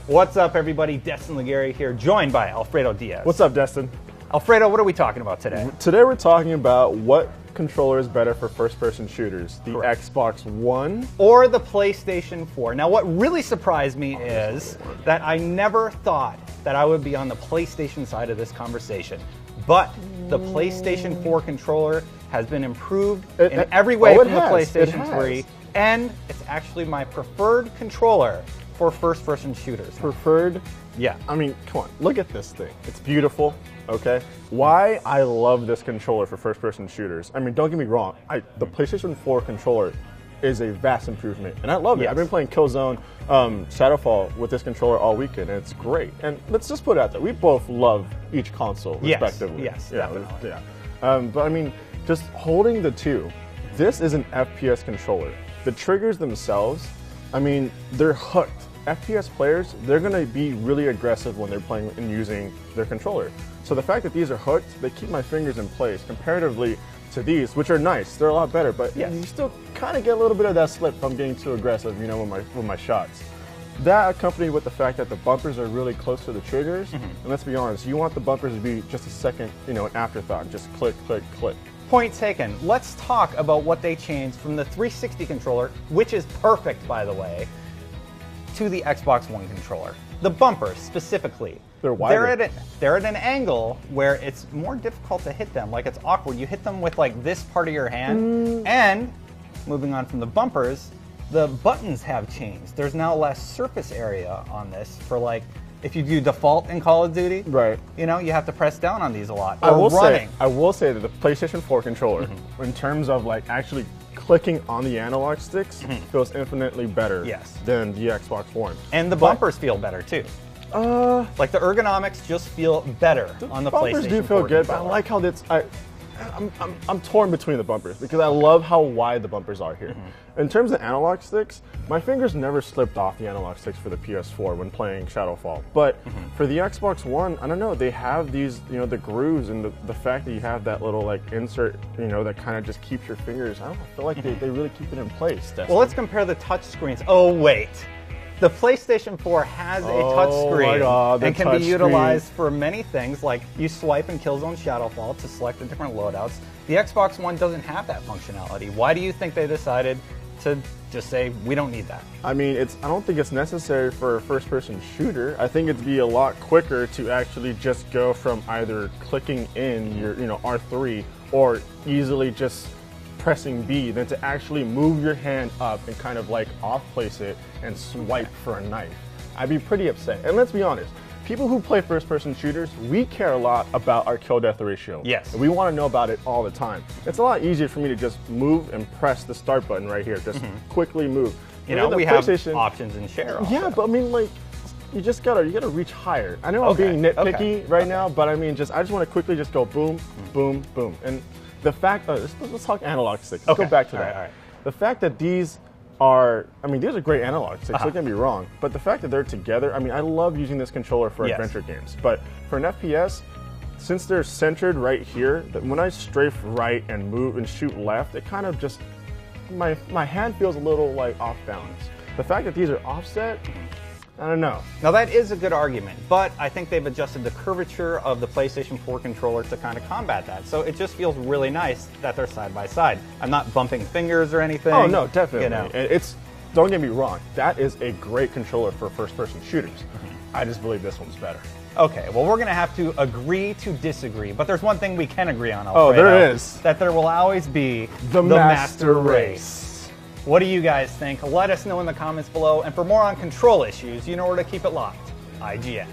What's up, everybody? Destin Legary here, joined by Alfredo Diaz. What's up, Destin? Alfredo, what are we talking about today? Today we're talking about what controller is better for first-person shooters, the Correct. Xbox One Or the PlayStation 4. Now, what really surprised me is that I never thought that I would be on the PlayStation side of this conversation. But the PlayStation 4 controller has been improved in every way from the PlayStation 3, and it's actually my preferred controller for first-person shooters. Preferred? Yeah. I mean, come on, look at this thing. It's beautiful, okay? Why I love this controller for first-person shooters. I mean, don't get me wrong. The PlayStation 4 controller is a vast improvement, and I love it. I've been playing Killzone Shadowfall with this controller all weekend, and it's great. And let's just put it out there, we both love each console respectively. Yes, definitely. But I mean, just holding the two, this is an FPS controller. The triggers themselves, I mean, they're hooked. FPS players, they're gonna be really aggressive when they're playing and using their controller. So the fact that these are hooked, they keep my fingers in place comparatively to these, which are nice. They're a lot better, but you still kind of get a little bit of that slip from getting too aggressive, you know, with my shots. That accompanied with the fact that the bumpers are really close to the triggers, and let's be honest, you want the bumpers to be just a second, you know, an afterthought, just click, click, click. Point taken. Let's talk about what they changed from the 360 controller, which is perfect, by the way, to the Xbox One controller. The bumpers, specifically. They're wider. They're at an angle where it's more difficult to hit them. Like, it's awkward. You hit them with, like, this part of your hand. And, moving on from the bumpers, the buttons have changed. There's now less surface area on this for, like, if you do default in Call of Duty, right? You know, you have to press down on these a lot. I will say that the PlayStation 4 controller, in terms of like actually clicking on the analog sticks, feels infinitely better than the Xbox One. And the bumpers feel better too. Like the ergonomics just feel better on the PlayStation 4 bumpers do feel good, but I like how that's. I'm torn between the bumpers because I love how wide the bumpers are here. In terms of analog sticks, my fingers never slipped off the analog sticks for the PS4 when playing Shadowfall. But for the Xbox One, I don't know, they have these, you know, the grooves and the fact that you have that little like insert, you know, that kind of just keeps your fingers, I don't know, I feel like they really keep it in place. Well, let's compare the touch screens. Oh, wait. The PlayStation 4 has a touch screen and can be utilized for many things, like you swipe in Killzone Shadowfall to select the different loadouts. The Xbox One doesn't have that functionality. Why do you think they decided to just say, we don't need that? I mean, I don't think it's necessary for a first-person shooter. I think it'd be a lot quicker to actually just go from either clicking in your, you know, R3 or easily just pressing B than to actually move your hand up and kind of like off-place it and swipe for a knife. I'd be pretty upset. And let's be honest, people who play first-person shooters, we care a lot about our kill-death ratio. Yes. And we want to know about it all the time. It's a lot easier for me to just move and press the start button right here. Just quickly move. You know, we have options in share also. Yeah, but I mean, like, you gotta reach higher. I know I'm being nitpicky right now, but I mean, I just want to quickly just go boom, boom, boom. And the fact, let's talk analog sticks. Let's go back to that. The fact that these are, I mean, these are great analog sticks, don't get me wrong, but the fact that they're together, I mean, I love using this controller for adventure games, but for an FPS, since they're centered right here, when I strafe right and move and shoot left, it kind of just, my hand feels a little like off balance. The fact that these are offset, I don't know. Now that is a good argument, but I think they've adjusted the curvature of the PlayStation 4 controller to kind of combat that. So it just feels really nice that they're side by side. I'm not bumping fingers or anything. Oh no, definitely. You know. Don't get me wrong, that is a great controller for first-person shooters. I just believe this one's better. Okay, well, we're going to have to agree to disagree, but there's one thing we can agree on, Alfredo. Oh, there is. That there will always be the master race. What do you guys think? Let us know in the comments below. And for more on control issues, you know where to keep it locked. IGN.